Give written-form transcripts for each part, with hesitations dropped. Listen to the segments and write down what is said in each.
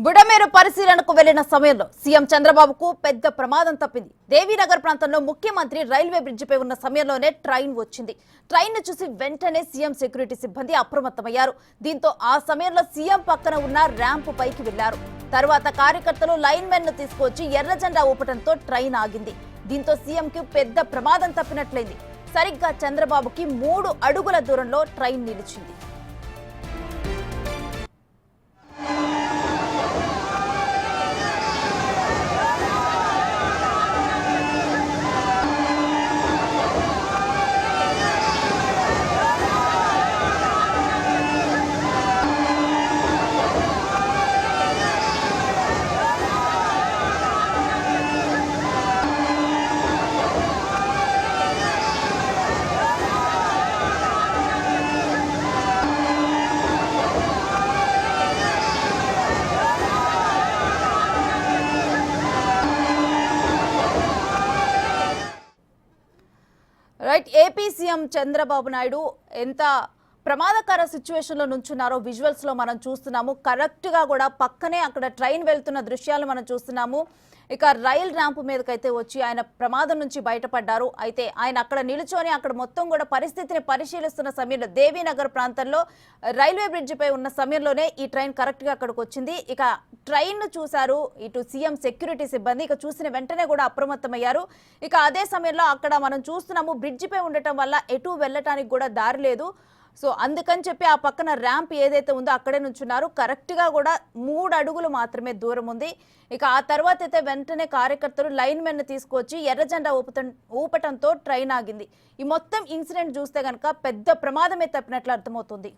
బుడమేరు పరిశీలనకు వెళ్లిన సమయంలో సీఎం చంద్రబాబుకు పెద్ద ప్రమాదం తప్పింది. దేవీనగర్ ప్రాంతంలో ముఖ్యమంత్రి రైల్వే బ్రిడ్జిపై ఉన్న సమయంలోనే ట్రైన్ వచ్చింది. ట్రైన్ ను చూసి వెంటనే సీఎం సెక్యూరిటీ సిబ్బంది అప్రమత్తమయ్యారు. దీంతో ఆ సమయంలో సీఎం పక్కన ఉన్న ర్యాంపు పైకి వెళ్లారు. తర్వాత కార్యకర్తలు లైన్ మెన్ ను తీసుకొచ్చి ఎర్ర జెండా ఊపడంతో ట్రైన్ ఆగింది. దీంతో సీఎం కి పెద్ద ప్రమాదం తప్పినట్లయింది. సరిగ్గా చంద్రబాబుకి 3 అడుగుల దూరంలో ట్రైన్ నిలిచింది. Right, AP CM Chandrababu Naidu ఎంత ప్రమాదకర సిచ్యువేషన్ లో నుంచున్నారో విజువల్స్ లో మనం చూస్తున్నాము. కరెక్ట్ గా కూడా పక్కనే అక్కడ ట్రైన్ వెళ్తున్న దృశ్యాలు మనం చూస్తున్నాము. ఇక రైల్ ర్యాంపు మీదకైతే వచ్చి ఆయన ప్రమాదం నుంచి బయటపడ్డారు. అయితే ఆయన అక్కడ నిలుచొని అక్కడ మొత్తం కూడా పరిస్థితిని పరిశీలిస్తున్న సమయంలో దేవీనగర్ ప్రాంతంలో రైల్వే బ్రిడ్జిపై ఉన్న సమయంలోనే ఈ ట్రైన్ కరెక్ట్ గా అక్కడికి వచ్చింది. ఇక ట్రైన్ ను చూశారు ఇటు సీఎం సెక్యూరిటీ సిబ్బంది. ఇక చూసిన వెంటనే కూడా అప్రమత్తమయ్యారు. ఇక అదే సమయంలో అక్కడ మనం చూస్తున్నాము బ్రిడ్జిపై ఉండటం వల్ల ఎటు వెళ్ళటానికి కూడా దారి లేదు. సో అందుకని చెప్పి ఆ పక్కన ర్యాంప్ ఏదైతే ఉందో అక్కడే నుంచున్నారు. కరెక్ట్గా కూడా 3 అడుగులు మాత్రమే దూరం ఉంది. ఇక ఆ తర్వాత అయితే వెంటనే కార్యకర్తలు లైన్ మెన్ తీసుకొచ్చి ఎర్ర జెండా ఊపటంతో ట్రైన్ ఆగింది. ఈ మొత్తం ఇన్సిడెంట్ చూస్తే కనుక పెద్ద ప్రమాదమే తప్పినట్లు అర్థమవుతుంది.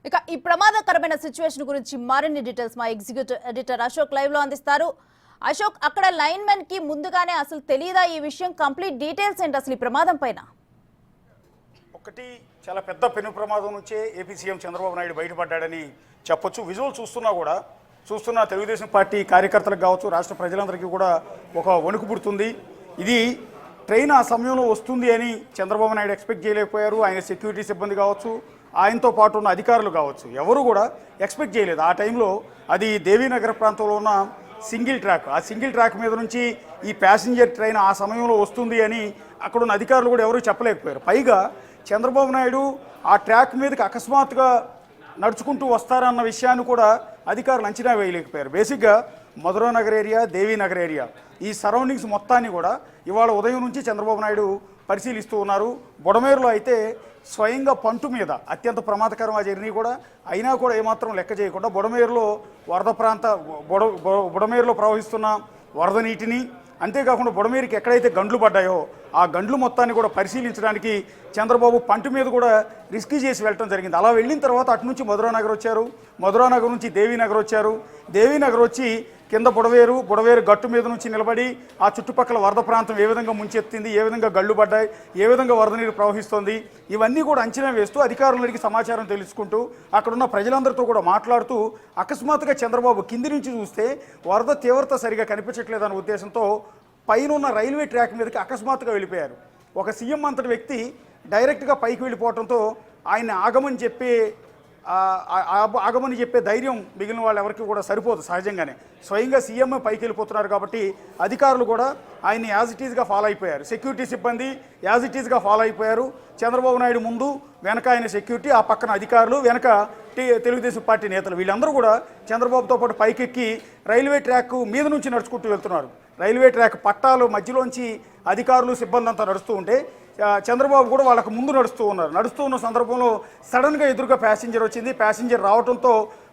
ఇక ఈ ప్రమాదకరమైన సిచ్యువేషన్ గురించి మరిన్ని డీటెయిల్స్ మా ఎగ్జిక్యూటివ్ ఎడిటర్ అశోక్ లైవ్ లో అందిస్తారు. అశోక్, అక్కడ లైన్ మెన్ కి ముందుగానే అసలు తెలియదా ఈ విషయం? కంప్లీట్ డీటెయిల్స్ ఏంటి అసలు ఈ ప్రమాదం పైన? ఒకటి, చాలా పెద్ద పెను ప్రమాదం నుంచే ఏపీ సీఎం చంద్రబాబు నాయుడు బయటపడ్డాడని చెప్పొచ్చు. విజువల్ చూస్తున్న తెలుగుదేశం పార్టీ కార్యకర్తలకు కావచ్చు, రాష్ట్ర ప్రజలందరికీ కూడా ఒక వణుకు పుడుతుంది. ఇది ట్రైన్ ఆ సమయంలో వస్తుంది అని చంద్రబాబు నాయుడు ఎక్స్పెక్ట్ చేయలేకపోయారు. ఆయన సెక్యూరిటీ సిబ్బంది కావచ్చు, ఆయనతో పాటు ఉన్న అధికారులు కావచ్చు, ఎవరు కూడా ఎక్స్పెక్ట్ చేయలేదు. ఆ టైంలో అది దేవీనగర్ ప్రాంతంలో ఉన్న సింగిల్ ట్రాక్, ఆ సింగిల్ ట్రాక్ మీద నుంచి ఈ ప్యాసింజర్ ట్రైన్ ఆ సమయంలో వస్తుంది అని అక్కడ ఉన్న అధికారులు కూడా ఎవరూ చెప్పలేకపోయారు. పైగా చంద్రబాబు నాయుడు ఆ ట్రాక్ మీదకి అకస్మాత్తుగా నడుచుకుంటూ వస్తారన్న విషయాన్ని కూడా అధికారులు అంచనా వేయలేకపోయారు. బేసిక్గా మధురానగర్ ఏరియా, దేవీనగర్ ఏరియా, ఈ సరౌండింగ్స్ మొత్తాన్ని కూడా ఇవాళ ఉదయం నుంచి చంద్రబాబు నాయుడు పరిశీలిస్తూ ఉన్నారు. బుడమేరులో అయితే స్వయంగా పంటు మీద అత్యంత ప్రమాదకరం ఆ జర్నీ కూడా, అయినా కూడా ఏమాత్రం లెక్క చేయకుండా బుడమేరులో బుడమేరులో ప్రవహిస్తున్న వరద నీటిని, అంతేకాకుండా బుడమేరుకి ఎక్కడైతే గండ్లు పడ్డాయో ఆ గండ్లు మొత్తాన్ని కూడా పరిశీలించడానికి చంద్రబాబు పంటు మీద కూడా రిస్కీ చేసి వెళ్ళడం జరిగింది. అలా వెళ్ళిన తర్వాత అటు నుంచి మధురానగర్ వచ్చారు, మధురానగర్ నుంచి దేవీనగర్ వచ్చారు, దేవీనగర్ వచ్చి కింద బుడవేరు గట్టు మీద నుంచి నిలబడి ఆ చుట్టుపక్కల వరద ప్రాంతం ఏ విధంగా ముంచెత్తింది, ఏ విధంగా గళ్ళు పడ్డాయి, ఏ విధంగా వరద నీరు ప్రవహిస్తోంది, ఇవన్నీ కూడా అంచనా వేస్తూ అధికారులకి సమాచారం తెలుసుకుంటూ అక్కడున్న ప్రజలందరితో కూడా మాట్లాడుతూ అకస్మాత్తుగా చంద్రబాబు కింది నుంచి చూస్తే వరద తీవ్రత సరిగా కనిపించట్లేదన్న ఉద్దేశంతో పైన రైల్వే ట్రాక్ మీదకి అకస్మాత్తుగా వెళ్ళిపోయారు. ఒక సీఎం అంతటి వ్యక్తి డైరెక్ట్గా పైకి వెళ్ళిపోవడంతో ఆయన ఆగమని చెప్పే ధైర్యం మిగిలిన వాళ్ళు ఎవరికి కూడా సరిపోదు. సహజంగానే స్వయంగా సీఎం పైకి వెళ్ళిపోతున్నారు కాబట్టి అధికారులు కూడా ఆయన్ని యాజ్ ఇట్ ఈజ్గా ఫాలో అయిపోయారు. సెక్యూరిటీ సిబ్బంది యాజ్ ఇట్ ఈజ్గా ఫాలో అయిపోయారు. చంద్రబాబు నాయుడు ముందు, వెనక ఆయన సెక్యూరిటీ, ఆ పక్కన అధికారులు, వెనక తెలుగుదేశం పార్టీ నేతలు, వీళ్ళందరూ కూడా చంద్రబాబుతో పాటు పైకెక్కి రైల్వే ట్రాక్ మీద నుంచి నడుచుకుంటూ వెళ్తున్నారు. రైల్వే ట్రాక్ పట్టాలు మధ్యలోంచి అధికారులు సిబ్బంది అంతా నడుస్తూ ఉంటే చంద్రబాబు కూడా వాళ్ళకు ముందు నడుస్తూ ఉన్న సందర్భంలో సడన్గా ఎదురుగా ప్యాసింజర్ వచ్చింది. ప్యాసింజర్ రావడంతో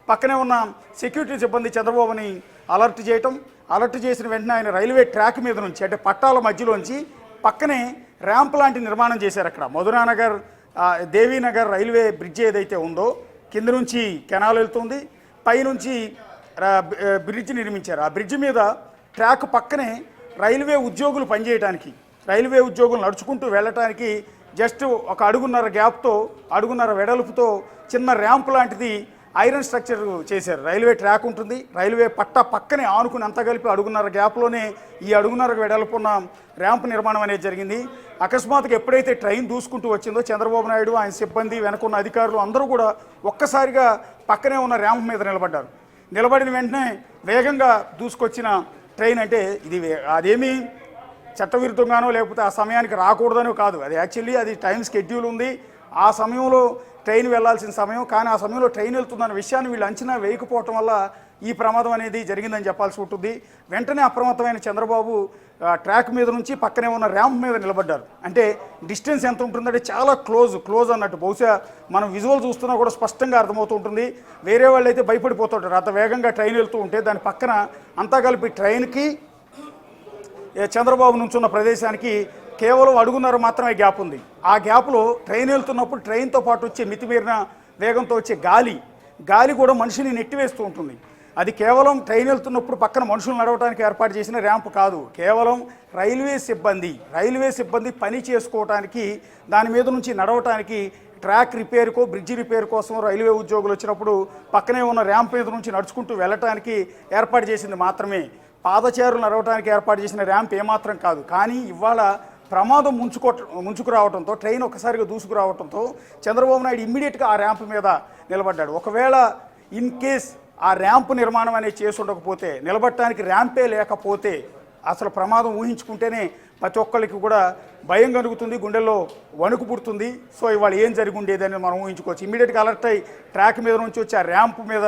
పక్కనే ఉన్న సెక్యూరిటీ సిబ్బంది చంద్రబాబుని అలర్ట్ చేసిన వెంటనే ఆయన రైల్వే ట్రాక్ మీద నుంచి అంటే పట్టాల మధ్యలోంచి పక్కనే ర్యాంప్ లాంటి నిర్మాణం చేశారు. అక్కడ మధురానగర్ దేవీనగర్ రైల్వే బ్రిడ్జ్ ఏదైతే ఉందో కింద నుంచి కెనాల్ వెళ్తుంది, పైనుంచి బ్రిడ్జ్ నిర్మించారు. ఆ బ్రిడ్జ్ మీద ట్రాక్ పక్కనే రైల్వే ఉద్యోగులు పనిచేయడానికి, రైల్వే ఉద్యోగులు నడుచుకుంటూ వెళ్ళటానికి జస్ట్ ఒక అడుగున్నర వెడల్పుతో చిన్న ర్యాంప్ లాంటిది ఐరన్ స్ట్రక్చర్ చేశారు. రైల్వే ట్రాక్ ఉంటుంది, రైల్వే పక్కనే ఆనుకుని అంతా కలిపి అడుగున్నర గ్యాప్లోనే ఈ అడుగున్నర వెడల్పున్న ర్యాంప్ నిర్మాణం అనేది జరిగింది. అకస్మాత్తుగా ఎప్పుడైతే ట్రైన్ దూసుకుంటూ వచ్చిందో చంద్రబాబు నాయుడు, ఆయన సిబ్బంది, వెనకున్న అధికారులు అందరూ కూడా ఒక్కసారిగా పక్కనే ఉన్న ర్యాంప్ మీద నిలబడిన వెంటనే వేగంగా దూసుకొచ్చిన ట్రైన్ అంటే అదేమీ చట్టవిరుద్ధంగానో లేకపోతే ఆ సమయానికి రాకూడదనో కాదు. అది యాక్చువల్లీ అది టైం షెడ్యూల్ ఉంది, ఆ సమయంలో ట్రైన్ వెళ్లాల్సిన సమయం. కానీ ఆ సమయంలో ట్రైన్ వెళ్తుందన్న విషయాన్ని వీళ్ళు అంచనా వేయకపోవటం వల్ల ఈ ప్రమాదం అనేది జరిగిందని చెప్పాల్సి ఉంటుంది. వెంటనే అప్రమత్తమైన చంద్రబాబు ట్రాక్ మీద నుంచి పక్కనే ఉన్న ర్యాంప్ మీద నిలబడ్డారు. అంటే డిస్టెన్స్ ఎంత ఉంటుందంటే చాలా క్లోజ్ అన్నట్టు. బహుశా మనం విజువల్ చూస్తున్నా కూడా స్పష్టంగా అర్థమవుతూ ఉంటుంది. వేరే వాళ్ళు అయితే భయపడిపోతుంటారు అంత వేగంగా ట్రైన్ వెళ్తూ ఉంటే. దాని పక్కన అంతా కలిపి ట్రైన్కి చంద్రబాబు నుంచున్న ప్రదేశానికి కేవలం అడుగున్నర మాత్రమే గ్యాప్ ఉంది. ఆ గ్యాప్లో ట్రైన్ వెళ్తున్నప్పుడు ట్రైన్తో పాటు వచ్చే మితిమీరిన వేగంతో వచ్చే గాలి కూడా మనిషిని నెట్టివేస్తూ ఉంటుంది. అది కేవలం ట్రైన్ వెళ్తున్నప్పుడు పక్కన మనుషులు నడవడానికి ఏర్పాటు చేసిన ర్యాంప్ కాదు, కేవలం రైల్వే సిబ్బంది పని చేసుకోవటానికి, దాని మీద నుంచి నడవటానికి, ట్రాక్ రిపేర్కో బ్రిడ్జి రిపేర్ కోసం రైల్వే ఉద్యోగులు వచ్చినప్పుడు పక్కనే ఉన్న ర్యాంప్ మీద నుంచి నడుచుకుంటూ వెళ్ళటానికి ఏర్పాటు చేసింది మాత్రమే. పాదచారులు నడవటానికి ఏర్పాటు చేసిన ర్యాంప్ ఏమాత్రం కాదు. కానీ ఇవాళ ప్రమాదం ముంచుకు రావడంతో, ట్రైన్ ఒక్కసారిగా దూసుకురావడంతో చంద్రబాబు నాయుడు ఇమ్మీడియట్గా ఆ ర్యాంప్ మీద నిలబడ్డాడు. ఒకవేళ ఇన్ కేస్ ఆ ర్యాంప్ నిర్మాణం అనేది చేసి ఉండకపోతే, నిలబడటానికి ర్యాంపే లేకపోతే అసలు ప్రమాదం ఊహించుకుంటేనే ప్రతి ఒక్కరికి కూడా భయం కలుగుతుంది, గుండెల్లో వణుకు పుడుతుంది. సో ఇవాళ ఏం జరిగి ఉండేదని మనం ఊహించుకోవచ్చు. ఇమ్మీడియట్గా అలర్ట్ అయ్యి ట్రాక్ మీద నుంచి వచ్చి ఆ ర్యాంప్ మీద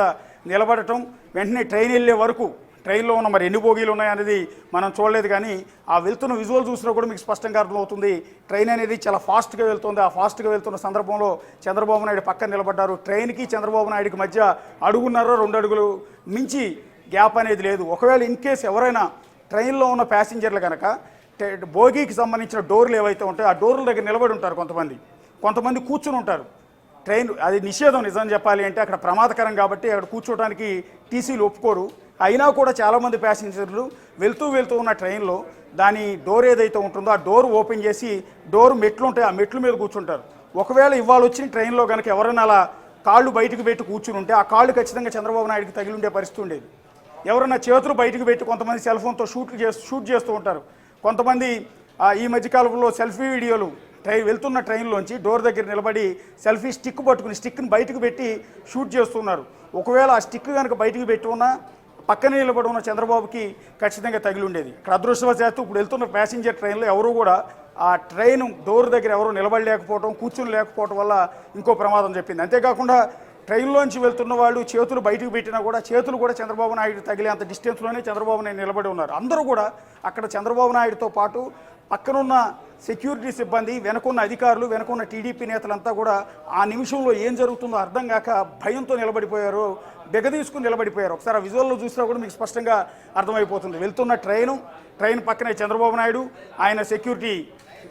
నిలబడటం, వెంటనే ట్రైన్ వెళ్ళే వరకు ట్రైన్లో ఉన్న మరి ఎన్ని బోగీలు ఉన్నాయనేది మనం చూడలేదు. కానీ ఆ వెళ్తున్న విజువల్ చూసినా కూడా మీకు స్పష్టంగా అర్థమవుతుంది. ట్రైన్ అనేది చాలా ఫాస్ట్గా వెళ్తుంది. ఆ ఫాస్ట్గా వెళ్తున్న సందర్భంలో చంద్రబాబు నాయుడు పక్కన నిలబడ్డారు. ట్రైన్కి చంద్రబాబు నాయుడికి మధ్య 1.5-2 అడుగులు మించి గ్యాప్ అనేది లేదు. ఒకవేళ ఇన్ కేసు ఎవరైనా ట్రైన్లో ఉన్న ప్యాసింజర్లు కనుక బోగీకి సంబంధించిన డోర్లు ఏవైతే ఉంటాయో ఆ డోర్ల దగ్గర నిలబడి ఉంటారు. కొంతమంది కూర్చుని ఉంటారు. ట్రైన్ అది నిషేధం నిజం చెప్పాలి అంటే, అక్కడ ప్రమాదకరం కాబట్టి అక్కడ కూర్చోవడానికి టీసీలు ఒప్పుకోరు. అయినా కూడా చాలామంది ప్యాసింజర్లు వెళ్తూ ఉన్న ట్రైన్లో దాని డోర్ ఏదైతే ఉంటుందో ఆ డోర్ ఓపెన్ చేసి మెట్లు ఉంటాయి, ఆ మెట్ల మీద కూర్చుంటారు. ఒకవేళ ఇవాళ వచ్చిన ట్రైన్లో కనుక ఎవరైనా అలా కాళ్ళు బయటకు పెట్టి కూర్చుని ఉంటే ఆ కాళ్ళు ఖచ్చితంగా చంద్రబాబు నాయుడికి తగిలి ఉండే పరిస్థితి ఉండేది. ఎవరైనా చేతులు బయటకు పెట్టి కొంతమంది సెల్ ఫోన్తో షూట్ చేస్తూ ఉంటారు. కొంతమంది ఈ మధ్యకాలంలో సెల్ఫీ వీడియోలు వెళ్తున్న ట్రైన్లోంచి డోర్ దగ్గర నిలబడి సెల్ఫీ స్టిక్ని బయటకు పెట్టి షూట్ చేస్తున్నారు. ఒకవేళ ఆ స్టిక్ కనుక బయటకు పెట్టి ఉన్నా పక్కనే నిలబడి ఉన్న చంద్రబాబుకి ఖచ్చితంగా తగిలి ఉండేది. ఇక్కడ అదృష్టవశాత్తు ఇప్పుడు వెళ్తున్న ప్యాసింజర్ ట్రైన్లో ఎవరు కూడా ఆ ట్రైన్ డోర్ దగ్గర ఎవరు నిలబడలేకపోవడం, కూర్చుని లేకపోవడం వల్ల ఇంకో ప్రమాదం చెప్పింది. అంతేకాకుండా ట్రైన్లోంచి వెళ్తున్న వాళ్ళు చేతులు బయటకు పెట్టినా కూడా చేతులు కూడా చంద్రబాబు నాయుడు తగిలే అంత డిస్టెన్స్లోనే చంద్రబాబు నాయుడు నిలబడి ఉన్నారు. అందరూ కూడా అక్కడ చంద్రబాబు నాయుడుతో పాటు పక్కనున్న సెక్యూరిటీ సిబ్బంది, వెనకున్న అధికారులు, వెనకున్న టీడీపీ నేతలంతా కూడా ఆ నిమిషంలో ఏం జరుగుతుందో అర్థం కాక భయంతో నిలబడిపోయారు, బెగదీసుకుని నిలబడిపోయారు. ఒకసారి ఆ విజువల్లో చూసినా కూడా మీకు స్పష్టంగా అర్థమైపోతుంది. వెళ్తున్న ట్రైన్ పక్కనే చంద్రబాబు నాయుడు, ఆయన సెక్యూరిటీ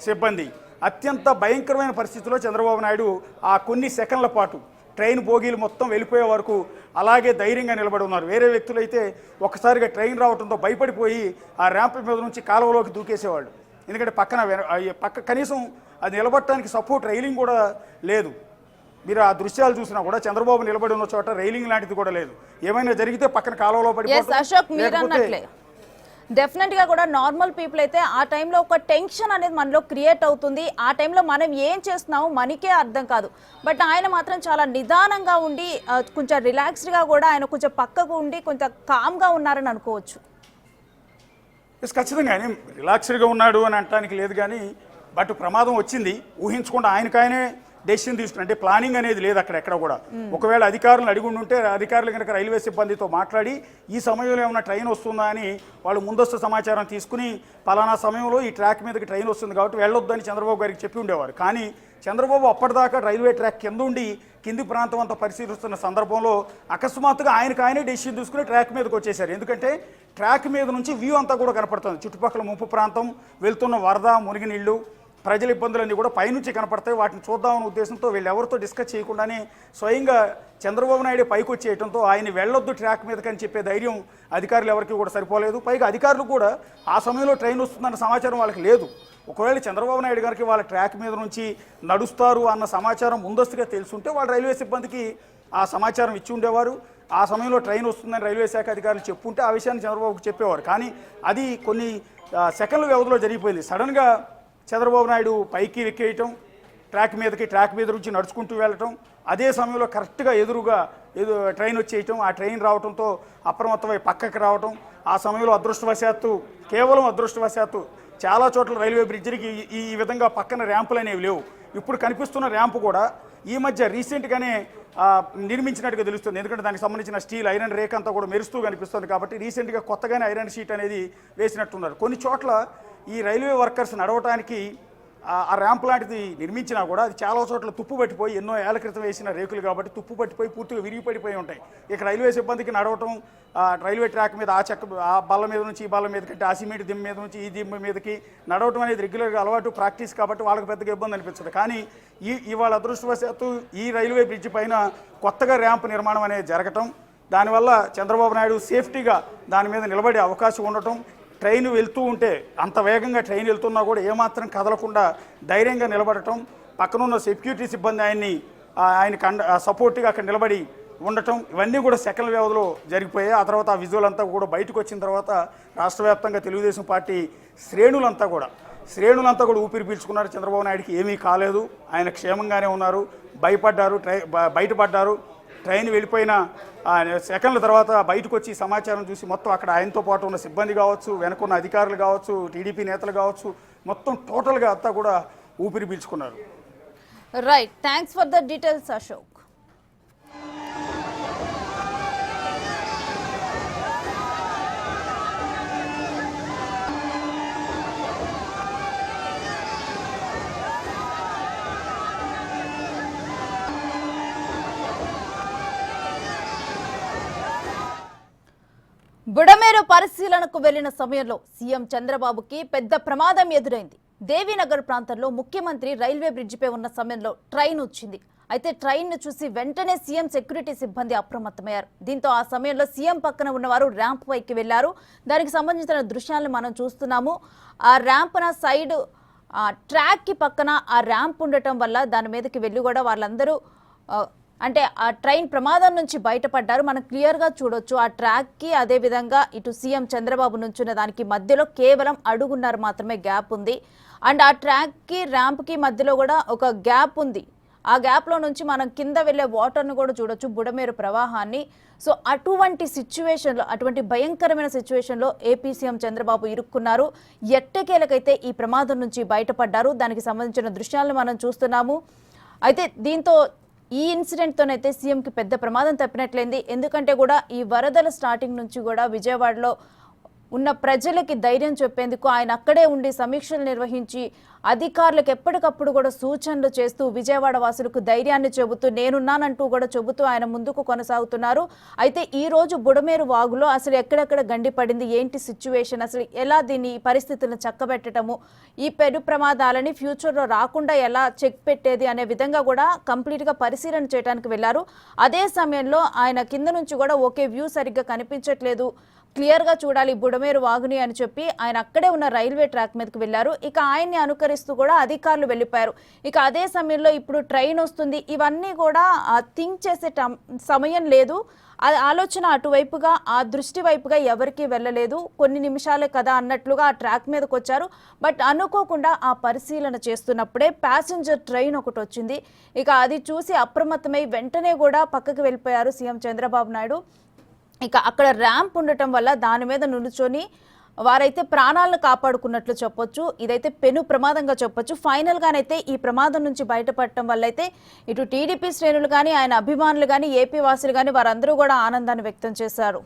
సిబ్బంది. అత్యంత భయంకరమైన పరిస్థితిలో చంద్రబాబు నాయుడు ఆ కొన్ని సెకండ్ల పాటు ట్రైన్ బోగీలు మొత్తం వెళ్ళిపోయే వరకు అలాగే ధైర్యంగా నిలబడి ఉన్నారు. వేరే వ్యక్తులైతే ఒక్కసారిగా ట్రైన్ రావడంతో భయపడిపోయి ఆ ర్యాంప్ మీద నుంచి కాలువలోకి దూకేసేవాళ్ళు. ఎందుకంటే పక్క కనీసం అది నిలబడటానికి సపోర్ట్ రైలింగ్ కూడా లేదు. మీరు ఆ దృశ్యాలు చూసినా కూడా చంద్రబాబు నిలబడి ఉన్న చోట రైలింగ్ లాంటిది కూడా లేదు. ఏమైనా జరిగితే పక్కన కాలువలో పడిపోతే డెఫినెట్ గా కూడా నార్మల్ పీపుల్ అయితే ఆ టైంలో ఒక టెన్షన్ అనేది మనలో క్రియేట్ అవుతుంది. ఆ టైంలో మనం ఏం చేస్తున్నామో మనకే అర్థం కాదు. బట్ ఆయన మాత్రం చాలా నిదానంగా ఉండి కొంచెం రిలాక్స్డ్గా కూడా ఆయన కొంచెం పక్కకు ఉండి కొంచెం కామ్గా ఉన్నారని అనుకోవచ్చు. ఖచ్చితంగా ఆయన రిలాక్స్డ్గా ఉన్నాడు అని అనటానికి లేదు. కానీ బట్ ప్రమాదం వచ్చింది ఊహించకుండా ఆయనకాయనే డెసిషన్ తీసుకుని, అంటే ప్లానింగ్ అనేది లేదు అక్కడ ఎక్కడ కూడా. ఒకవేళ అధికారులను అడిగి ఉంటే అధికారులు కనుక రైల్వే సిబ్బందితో మాట్లాడి ఈ సమయంలో ఏమైనా ట్రైన్ వస్తుందా అని వాళ్ళు ముందస్తు సమాచారం తీసుకుని పలానా సమయంలో ఈ ట్రాక్ మీదకి ట్రైన్ వస్తుంది కాబట్టి వెళ్ళొద్దని చంద్రబాబు గారికి చెప్పి ఉండేవారు. కానీ చంద్రబాబు అప్పటిదాకా రైల్వే ట్రాక్ కింద ఉండి కింది ప్రాంతం అంతా పరిశీలిస్తున్న సందర్భంలో అకస్మాత్తుగా ఆయనే డెసిషన్ తీసుకుని ట్రాక్ మీదకి వచ్చేసారు. ఎందుకంటే ట్రాక్ మీద నుంచి వ్యూ అంతా కూడా కనపడుతుంది. చుట్టుపక్కల ముంపు ప్రాంతం, వెళ్తున్న వరద, మునిగినీళ్ళు, ప్రజల ఇబ్బందులన్నీ కూడా పైనుంచి కనపడతాయి. వాటిని చూద్దామనే ఉద్దేశంతో వీళ్ళు ఎవరితో డిస్కస్ చేయకుండానే స్వయంగా చంద్రబాబు నాయుడు పైకి వచ్చేయడంతో ఆయన వెళ్ళొద్దు ట్రాక్ మీదకని చెప్పే ధైర్యం అధికారులు ఎవరికి కూడా సరిపోలేదు. పైగా అధికారులు కూడా ఆ సమయంలో ట్రైన్ వస్తుందన్న సమాచారం వాళ్ళకి లేదు. ఒకవేళ చంద్రబాబు నాయుడు గారికి వాళ్ళ ట్రాక్ మీద నుంచి నడుస్తారు అన్న సమాచారం ముందస్తుగా తెలుసుంటే వాళ్ళు రైల్వే సిబ్బందికి ఆ సమాచారం ఇచ్చి ఉండేవారు. ఆ సమయంలో ట్రైన్ వస్తుందని రైల్వే శాఖ అధికారులు చెప్పుంటే ఆ విషయాన్ని చంద్రబాబుకి చెప్పేవారు. కానీ అది కొన్ని సెకండ్ల వ్యవధిలో జరిగిపోయింది. సడన్గా చంద్రబాబు నాయుడు పైకి ఎక్కేయటం, ట్రాక్ మీద నుంచి నడుచుకుంటూ వెళ్ళటం, అదే సమయంలో కరెక్ట్గా ఎదురుగా ట్రైన్ వచ్చేయటం, ఆ ట్రైన్ రావడంతో అప్రమత్తమై పక్కకి రావటం. ఆ సమయంలో కేవలం అదృష్టవశాత్తు చాలా చోట్ల రైల్వే బ్రిడ్జికి ఈ విధంగా పక్కన ర్యాంపులు అనేవి లేవు. ఇప్పుడు కనిపిస్తున్న ర్యాంపు కూడా ఈ మధ్య రీసెంట్గానే నిర్మించినట్టుగా తెలుస్తుంది. ఎందుకంటే దానికి సంబంధించిన స్టీల్ ఐరన్ రేక్ అంతా కూడా మెరుస్తూ కనిపిస్తుంది కాబట్టి రీసెంట్గా కొత్తగానే ఐరన్ షీట్ అనేది వేసినట్టున్నారు. కొన్ని చోట్ల ఈ రైల్వే వర్కర్స్ నడవటానికి ఆ ర్యాంప్ లాంటిది నిర్మించినా కూడా అది చాలా చోట్ల తుప్పు పట్టిపోయి, ఎన్నో ఏళ్ల క్రితం వేసిన రేకులు కాబట్టి తుప్పు పట్టిపోయి పూర్తిగా విరిగిపడిపోయి ఉంటాయి. ఇక రైల్వే సిబ్బందికి నడవటం రైల్వే ట్రాక్ మీద ఆ బల్ల మీద నుంచి ఈ బల్ల మీద కంటే ఆ సిమెంట్ దిమ్మ మీద నుంచి ఈ దిమ్మ మీదకి నడవటం అనేది రెగ్యులర్గా అలవాటు, ప్రాక్టీస్ కాబట్టి వాళ్ళకి పెద్దగా ఇబ్బంది అనిపించదు. కానీ ఇవాళ అదృష్టవశాత్తు ఈ రైల్వే బ్రిడ్జి పైన కొత్తగా ర్యాంప్ నిర్మాణం అనేది జరగటం, దానివల్ల చంద్రబాబు నాయుడు సేఫ్టీగా దాని మీద నిలబడే అవకాశం ఉండటం, ట్రైన్ వెళ్తూ ఉంటే అంత వేగంగా ట్రైన్ వెళ్తున్నా కూడా ఏమాత్రం కదలకుండా ధైర్యంగా నిలబడటం, పక్కనున్న సెక్యూరిటీ సిబ్బంది ఆయనకి సపోర్ట్గా అక్కడ నిలబడి ఉండటం, ఇవన్నీ కూడా సెకండ్ వ్యవధిలో జరిగిపోయాయి. ఆ తర్వాత ఆ విజువల్ అంతా కూడా బయటకు వచ్చిన తర్వాత రాష్ట్ర వ్యాప్తంగా తెలుగుదేశం పార్టీ శ్రేణులంతా కూడా ఊపిరి పీల్చుకున్నారు. చంద్రబాబు నాయుడికి ఏమీ కాలేదు, ఆయన క్షేమంగానే ఉన్నారు, బయటపడ్డారు. ట్రైన్ వెళ్ళిపోయిన సెకండ్ల తర్వాత బయటకు వచ్చి సమాచారం చూసి మొత్తం అక్కడ ఆయనతో పాటు ఉన్న సిబ్బంది కావచ్చు, వెనకున్న అధికారులు కావచ్చు, టీడీపీ నేతలు కావచ్చు, మొత్తం టోటల్గా అంతా కూడా ఊపిరి పీల్చుకున్నారు. Right, thanks for the details Ashok. Budameru పరిశీలనకు వెళ్లిన సమయంలో సీఎం చంద్రబాబుకి పెద్ద ప్రమాదం ఎదురైంది. దేవీనగర్ ప్రాంతంలో ముఖ్యమంత్రి రైల్వే బ్రిడ్జిపై ఉన్న సమయంలో ట్రైన్ వచ్చింది. అయితే ట్రైన్ ను చూసి వెంటనే సీఎం సెక్యూరిటీ సిబ్బంది అప్రమత్తమయ్యారు. దీంతో ఆ సమయంలో సీఎం పక్కన ఉన్నవారు ర్యాంప్ పైకి వెళ్లారు. దానికి సంబంధించిన దృశ్యాలను మనం చూస్తున్నాము. ఆ ర్యాంప్న సైడ్ ట్రాక్ కి పక్కన ఆ ర్యాంప్ ఉండటం వల్ల దాని మీదకి వెళ్లి కూడా వాళ్ళందరూ అంటే ఆ ట్రైన్ ప్రమాదం నుంచి బయటపడ్డారు. మనం క్లియర్గా చూడొచ్చు. ఆ ట్రాక్కి అదేవిధంగా ఇటు సీఎం చంద్రబాబు నుంచున్న దానికి మధ్యలో కేవలం అడుగున్నర మాత్రమే గ్యాప్ ఉంది. అండ్ ఆ ట్రాక్కి ర్యాంప్కి మధ్యలో కూడా ఒక గ్యాప్ ఉంది. ఆ గ్యాప్లో నుంచి మనం కింద వెళ్ళే వాటర్ను కూడా చూడొచ్చు, బుడమేరు ప్రవాహాన్ని. సో అటువంటి సిచ్యువేషన్లో, అటువంటి భయంకరమైన సిచ్యువేషన్లో ఏపీ సీఎం చంద్రబాబు ఇరుక్కున్నారు. ఎట్టకేలకైతే ఈ ప్రమాదం నుంచి బయటపడ్డారు. దానికి సంబంధించిన దృశ్యాలను మనం చూస్తున్నాము. అయితే దీంతో ఈ ఇన్సిడెంట్తోనైతే సీఎంకి పెద్ద ప్రమాదం తప్పినట్లయింది. ఎందుకంటే కూడా ఈ వరదల స్టార్టింగ్ నుంచి కూడా విజయవాడలో ఉన్న ప్రజలకి ధైర్యం చెప్పేందుకు ఆయన అక్కడే ఉండి సమీక్షలు నిర్వహించి అధికారులకు ఎప్పటికప్పుడు కూడా సూచనలు చేస్తూ విజయవాడ వాసులకు ధైర్యాన్ని చెబుతూ నేనున్నానంటూ కూడా చెబుతూ ఆయన ముందుకు కొనసాగుతున్నారు. అయితే ఈ రోజు బుడమేరు వాగులో అసలు ఎక్కడెక్కడ గండి పడింది, ఏంటి సిచ్యువేషన్, అసలు ఎలా దీన్ని పరిస్థితులను చక్కబెట్టడము, ఈ పెను ప్రమాదాలని ఫ్యూచర్లో రాకుండా ఎలా చెక్ పెట్టేది అనే విధంగా కూడా కంప్లీట్గా పరిశీలన చేయడానికి వెళ్లారు. అదే సమయంలో ఆయన కింద నుంచి కూడా ఓకే వ్యూ సరిగ్గా కనిపించట్లేదు, క్లియర్గా చూడాలి బుడమేరు వాగుని అని చెప్పి ఆయన అక్కడే ఉన్న రైల్వే ట్రాక్ మీదకి వెళ్లారు. ఇక ఆయన్ని అనుకరిస్తూ కూడా అధికారులు వెళ్ళిపోయారు. ఇక అదే సమయంలో ఇప్పుడు ట్రైన్ వస్తుంది, ఇవన్నీ కూడా థింక్ చేసే సమయం లేదు. ఆలోచన అటువైపుగా, ఆ దృష్టి వైపుగా ఎవరికీ వెళ్ళలేదు. కొన్ని నిమిషాలే కదా అన్నట్లుగా ఆ ట్రాక్ మీదకి వచ్చారు. బట్ అనుకోకుండా ఆ పరిశీలన చేస్తున్నప్పుడే ప్యాసింజర్ ట్రైన్ ఒకటి వచ్చింది. ఇక అది చూసి అప్రమత్తమై వెంటనే కూడా పక్కకి వెళ్ళిపోయారు సీఎం చంద్రబాబు నాయుడు. ఇక అక్కడ ర్యాంప్ ఉండటం వల్ల దాని మీద నిలుచొని వారైతే ప్రాణాలను కాపాడుకున్నట్లు చెప్పొచ్చు. ఇదైతే పెను ప్రమాదంగా చెప్పొచ్చు. ఫైనల్గానైతే ఈ ప్రమాదం నుంచి బయటపడటం వల్ల అయితే ఇటు టీడీపీ శ్రేణులు కానీ ఆయన అభిమానులు కానీ ఏపీ వాసులు కానీ వారందరూ కూడా ఆనందాన్ని వ్యక్తం చేశారు.